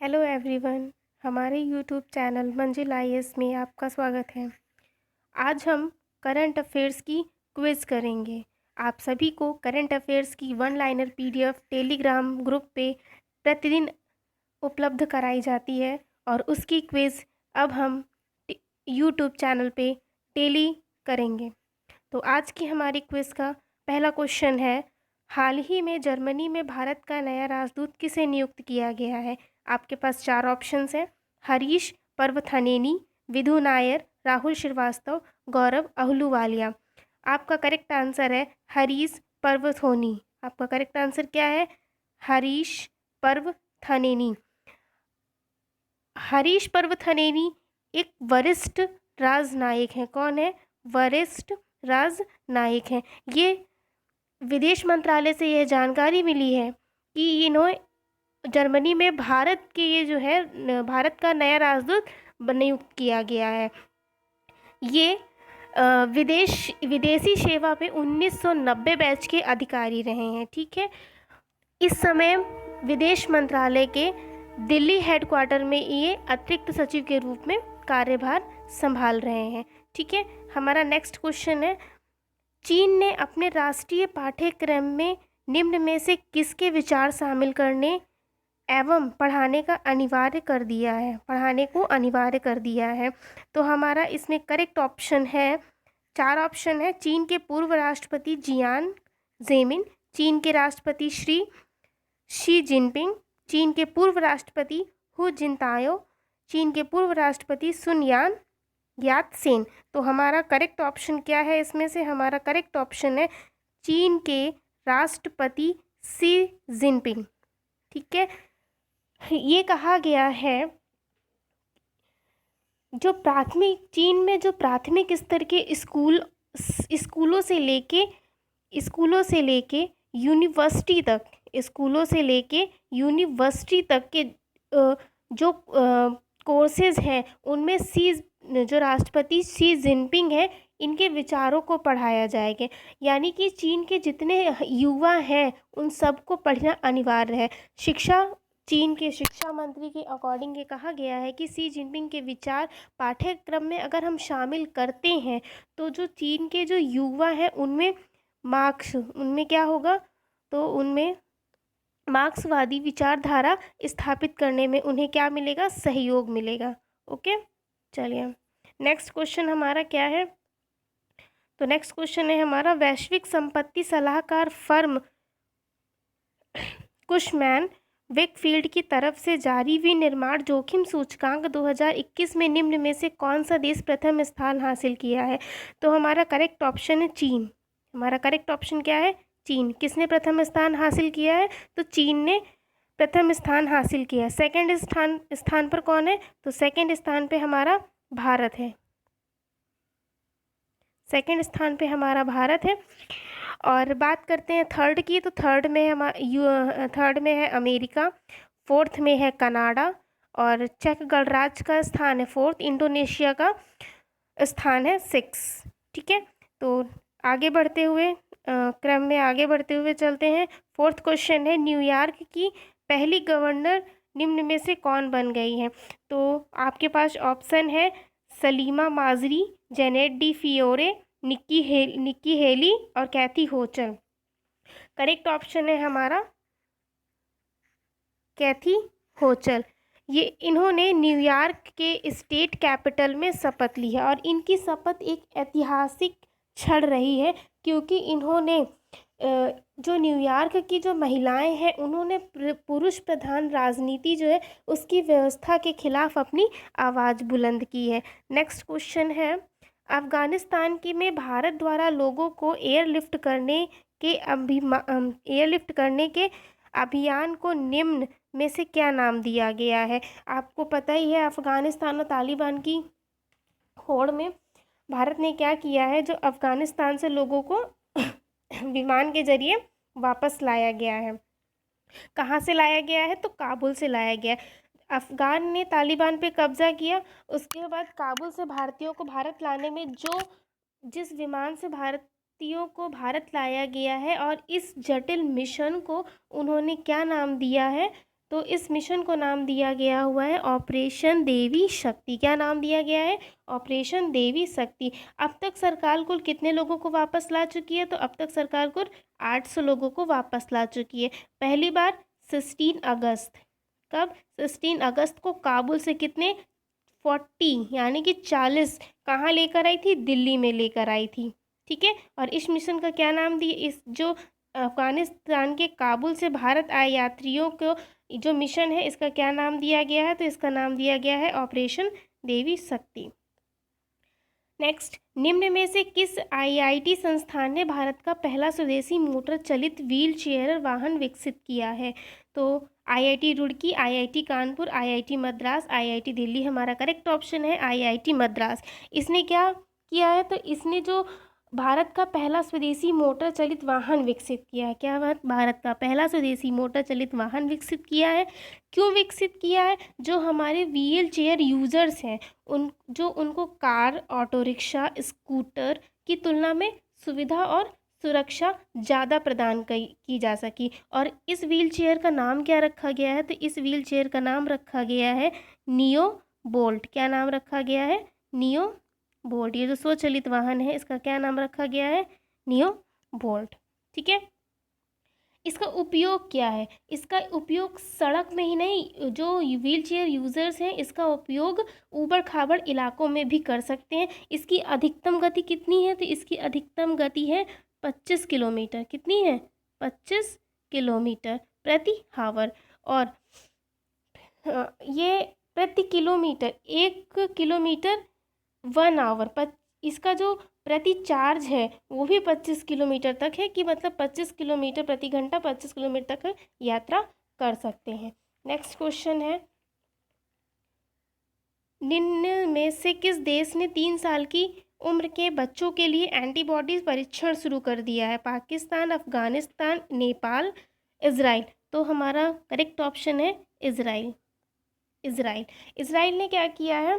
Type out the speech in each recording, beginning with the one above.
Hello everyone. हमारे YouTube channel मंजिल IAS में आपका स्वागत है। आज हम करंट अफेयर्स की क्विज़ करेंगे। आप सभी को करंट अफेयर्स की one liner PDF Telegram group पे प्रतिदिन उपलब्ध कराई जाती है और उसकी क्विज़ अब हम यूट्यूब चैनल पे डेली करेंगे। तो आज की हमारी क्विज़ का पहला क्वेश्चन है, हाल ही में जर्मनी में भारत का नया राजदूत किसे नियुक्त किया गया है? आपके पास चार ऑप्शंस हैं, हरीश पर्वथनेनी, विधु नायर, राहुल श्रीवास्तव, गौरव अहलूवालिया। आपका करेक्ट आंसर है हरीश पर्वथोनी। आपका करेक्ट आंसर क्या है? हरीश पर्वथनेनी। हरीश पर्वथनेनी एक वरिष्ठ राजनायक हैं। कौन है? वरिष्ठ राजनायक हैं। ये विदेश मंत्रालय से यह जानकारी मिली है कि इन्होंने जर्मनी में भारत के ये जो है भारत का नया राजदूत नियुक्त किया गया है। ये विदेशी सेवा में 1990 बैच के अधिकारी रहे हैं। ठीक है, इस समय विदेश मंत्रालय के दिल्ली हेडक्वार्टर में ये अतिरिक्त सचिव के रूप में कार्यभार संभाल रहे हैं। ठीक है, हमारा नेक्स्ट क्वेश्चन है, चीन ने अपने राष्ट्रीय पाठ्यक्रम में निम्न में से किसके विचार शामिल करने एवं पढ़ाने को अनिवार्य कर दिया है? तो हमारा इसमें करेक्ट ऑप्शन है, चार ऑप्शन है। चीन के पूर्व राष्ट्रपति जियान जेमिन, चीन के राष्ट्रपति श्री शी जिनपिंग, चीन के पूर्व राष्ट्रपति हु जिनताओ, चीन के पूर्व राष्ट्रपति सुन यात सेन। तो हमारा करेक्ट ऑप्शन क्या है? इसमें से हमारा करेक्ट ऑप्शन है चीन के राष्ट्रपति शी जिनपिंग। ठीक है, ये कहा गया है जो चीन में जो प्राथमिक स्तर के स्कूलों से लेके यूनिवर्सिटी तक के जो कोर्सेज हैं उनमें जो राष्ट्रपति शी जिनपिंग है इनके विचारों को पढ़ाया जाएगा। यानी कि चीन के जितने युवा हैं उन सबको पढ़ना अनिवार्य है। चीन के शिक्षा मंत्री के अकॉर्डिंग ये कहा गया है कि शी जिनपिंग के विचार पाठ्यक्रम में अगर हम शामिल करते हैं तो जो चीन के जो युवा हैं उनमें क्या होगा? तो उनमें मार्क्सवादी विचारधारा स्थापित करने में उन्हें क्या मिलेगा? सहयोग मिलेगा। ओके, चलिए नेक्स्ट क्वेश्चन हमारा क्या है? तो नेक्स्ट क्वेश्चन है हमारा, वैश्विक संपत्ति सलाहकार फर्म कुशमैन वेकफील्ड की तरफ से जारी विनिर्माण जोखिम सूचकांक 2021 में निम्न में से कौन सा देश प्रथम स्थान हासिल किया है? तो हमारा करेक्ट ऑप्शन है चीन। हमारा करेक्ट ऑप्शन क्या है? चीन। किसने प्रथम स्थान हासिल किया है? तो चीन ने प्रथम स्थान हासिल किया। सेकंड स्थान पर कौन है? तो सेकंड स्थान पे हमारा भारत है। सेकंड स्थान पे हमारा भारत है। और बात करते हैं थर्ड की, तो थर्ड में है अमेरिका, फोर्थ में है कनाडा और चेक गणराज्य का स्थान है फोर्थ, इंडोनेशिया का स्थान है 6। ठीक है, तो आगे बढ़ते हुए क्रम में आगे बढ़ते हुए चलते हैं। फोर्थ क्वेश्चन है, न्यूयॉर्क की पहली गवर्नर निम्न में से कौन बन गई है? तो आपके पास ऑप्शन है Salima Mazari, Janet DiFiore, Nikki Haley और कैथी होचल। करेक्ट ऑप्शन है हमारा कैथी होचल। ये इन्होंने न्यूयॉर्क के स्टेट कैपिटल में शपथ ली है और इनकी शपथ एक ऐतिहासिक क्षण रही है क्योंकि इन्होंने जो न्यूयॉर्क की जो महिलाएं हैं उन्होंने पुरुष प्रधान राजनीति जो है उसकी व्यवस्था के खिलाफ अपनी आवाज़ बुलंद की है। नेक्स्ट क्वेश्चन है, अफगानिस्तान में भारत द्वारा लोगों को एयरलिफ्ट करने के अभियान को निम्न में से क्या नाम दिया गया है? आपको पता ही है अफगानिस्तान और तालिबान की होड़ में भारत ने क्या किया है, जो अफगानिस्तान से लोगों को विमान के जरिए वापस लाया गया है। कहाँ से लाया गया है? तो काबुल से लाया गया। अफगान ने तालिबान पे कब्जा किया, उसके बाद काबुल से भारतीयों को भारत लाने में जिस विमान से भारतीयों को भारत लाया गया है और इस जटिल मिशन को उन्होंने क्या नाम दिया है? तो इस मिशन को नाम दिया गया हुआ है ऑपरेशन देवी शक्ति। क्या नाम दिया गया है? ऑपरेशन देवी शक्ति। अब तक सरकार कुल कितने लोगों को वापस ला चुकी है? तो अब तक सरकार कुल 800 लोगों को वापस ला चुकी है। पहली बार 16 अगस्त। कब? 16 अगस्त को काबुल से कितने? 40 यानी कि 40 कहाँ लेकर आई थी? दिल्ली में लेकर आई थी। ठीक है। और इस मिशन का क्या नाम दिया? इस जो अफगानिस्तान के काबुल से भारत आए यात्रियों को जो मिशन है इसका क्या नाम दिया गया है? तो इसका नाम दिया गया है ऑपरेशन देवी शक्ति। नेक्स्ट, निम्न में से किस आईआईटी संस्थान ने भारत का पहला स्वदेशी मोटर चलित व्हील चेयर वाहन विकसित किया है? तो IIT Roorkee, IIT Kanpur, IIT Madras, IIT Delhi. हमारा करेक्ट ऑप्शन है आईआईटी मद्रास। इसने क्या किया है? तो इसने जो भारत का पहला स्वदेशी मोटर चलित वाहन विकसित किया है। क्या बात? भारत का पहला स्वदेशी मोटर चलित वाहन विकसित किया है। क्यों विकसित किया है? जो हमारे व्हील चेयर यूजर्स हैं उनको कार, ऑटो रिक्शा, स्कूटर की तुलना में सुविधा और सुरक्षा ज़्यादा प्रदान की जा सकी। और इस व्हील चेयर का नाम क्या रखा गया है? तो इस व्हील चेयर का नाम रखा गया है नियो बोल्ट। क्या नाम रखा गया है? Neo bolt. ये जो स्वचालित वाहन है इसका क्या नाम रखा गया है? Neo bolt. ठीक है। इसका उपयोग क्या है? इसका उपयोग सड़क में ही नहीं, जो व्हील चेयर यूज़र्स हैं इसका उपयोग ऊबड़ खाबड़ इलाकों में भी कर सकते हैं। इसकी अधिकतम गति कितनी है? तो इसकी अधिकतम गति है 25 किलोमीटर। कितनी है? 25 किलोमीटर प्रति हावर। और ये प्रति किलोमीटर, 1 किलोमीटर 1 आवर। इसका जो प्रति चार्ज है वो भी 25 किलोमीटर तक है, कि मतलब 25 किलोमीटर प्रति घंटा 25 किलोमीटर तक यात्रा कर सकते हैं। नेक्स्ट क्वेश्चन है, निम्न में से किस देश ने 3 साल की उम्र के बच्चों के लिए एंटीबॉडीज परीक्षण शुरू कर दिया है? पाकिस्तान, अफगानिस्तान, नेपाल, इजराइल। तो हमारा करेक्ट ऑप्शन है इजराइल। इजराइल ने क्या किया है?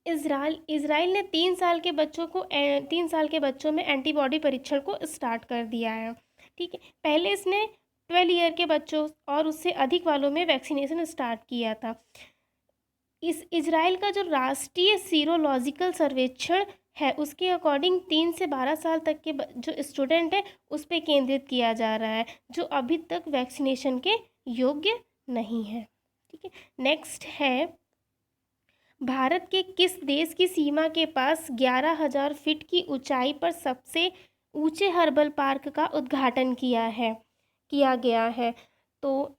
इजराइल ने 3 साल के बच्चों में एंटीबॉडी परीक्षण को स्टार्ट कर दिया है। ठीक है। पहले इसने 12 ईयर के बच्चों और उससे अधिक वालों में वैक्सीनेशन स्टार्ट किया था। इस इजराइल का जो राष्ट्रीय सीरोलॉजिकल सर्वेक्षण है उसके अकॉर्डिंग 3 से 12 साल तक के जो स्टूडेंट है उस पर केंद्रित किया जा रहा है, जो अभी तक वैक्सीनेशन के योग्य नहीं है। ठीक है। नेक्स्ट है, भारत के किस देश की सीमा के पास 11,000 फीट की ऊंचाई पर सबसे ऊंचे हर्बल पार्क का उद्घाटन किया गया है? तो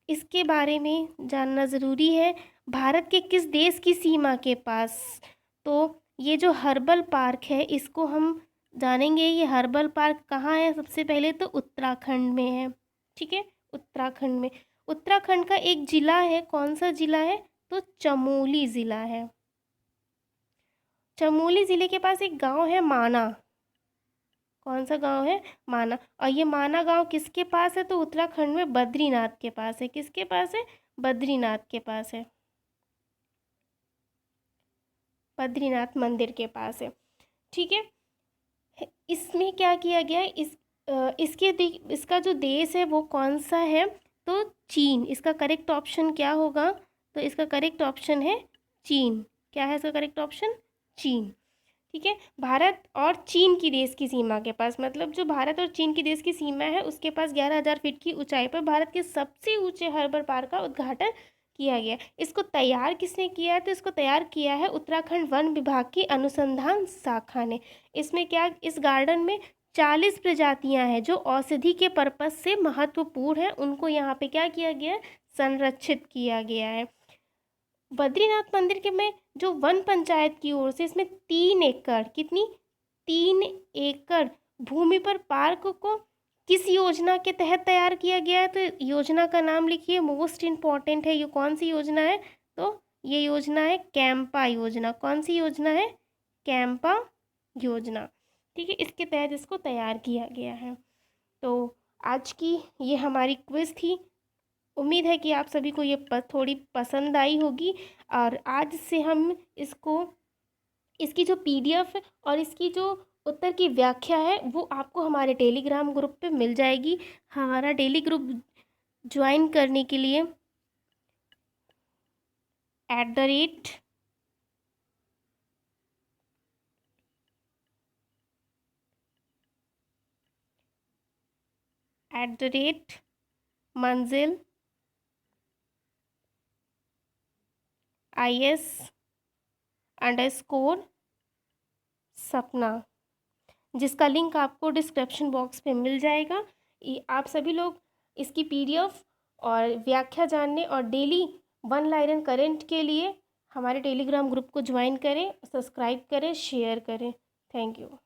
इसके बारे में जानना ज़रूरी है। भारत के किस देश की सीमा के पास? तो ये जो हर्बल पार्क है इसको हम जानेंगे। ये हर्बल पार्क कहाँ है? सबसे पहले तो उत्तराखंड में है। ठीक है। उत्तराखंड में, उत्तराखंड का एक ज़िला है। कौन सा ज़िला है? तो चमोली ज़िला है। चमोली ज़िले के पास एक गांव है माना। कौन सा गांव है? माना। और ये माना गांव किसके पास है? तो उत्तराखंड में बद्रीनाथ के पास है। किसके पास है? बद्रीनाथ के पास है। बद्रीनाथ मंदिर के पास है। ठीक है। इसमें क्या किया गया है? इसका जो देश है वो कौन सा है? तो चीन। इसका करेक्ट ऑप्शन क्या होगा? तो इसका करेक्ट ऑप्शन है चीन। क्या है इसका करेक्ट ऑप्शन? चीन। ठीक है। भारत और चीन की देश की सीमा के पास, मतलब जो भारत और चीन की देश की सीमा है उसके पास 11,000 फीट की ऊंचाई पर भारत के सबसे ऊंचे हर्बल पार्क का उद्घाटन किया गया। इसको तैयार किसने किया है? तो इसको तैयार किया है उत्तराखंड वन विभाग की अनुसंधान शाखा ने। इसमें क्या, इस गार्डन में 40 प्रजातियां हैं जो औषधि के पर्पज से महत्वपूर्ण हैं, उनको यहाँ पे क्या किया गया है? संरक्षित किया गया है। बद्रीनाथ मंदिर के में जो वन पंचायत की ओर से इसमें 3 एकड़, कितनी? 3 एकड़ भूमि पर पार्क को किस योजना के तहत तैयार किया गया है? तो योजना का नाम लिखिए, मोस्ट इम्पॉर्टेंट है। ये कौन सी योजना है? तो ये योजना है कैंपा योजना। कौन सी योजना है? कैंपा योजना। ठीक है। इसके तहत इसको तैयार किया गया है। तो आज की ये हमारी क्विज थी। उम्मीद है कि आप सभी को ये थोड़ी पसंद आई होगी। और आज से हम इसकी जो PDF है और इसकी जो उत्तर की व्याख्या है वो आपको हमारे टेलीग्राम ग्रुप पे मिल जाएगी। हमारा ज्वाइन करने के लिए @मंजिल IS_सपना, जिसका लिंक आपको डिस्क्रिप्शन बॉक्स पे मिल जाएगा। आप सभी लोग इसकी PDF और व्याख्या जानने और डेली वन लाइनर करंट के लिए हमारे टेलीग्राम ग्रुप को ज्वाइन करें, सब्सक्राइब करें, शेयर करें। Thank you.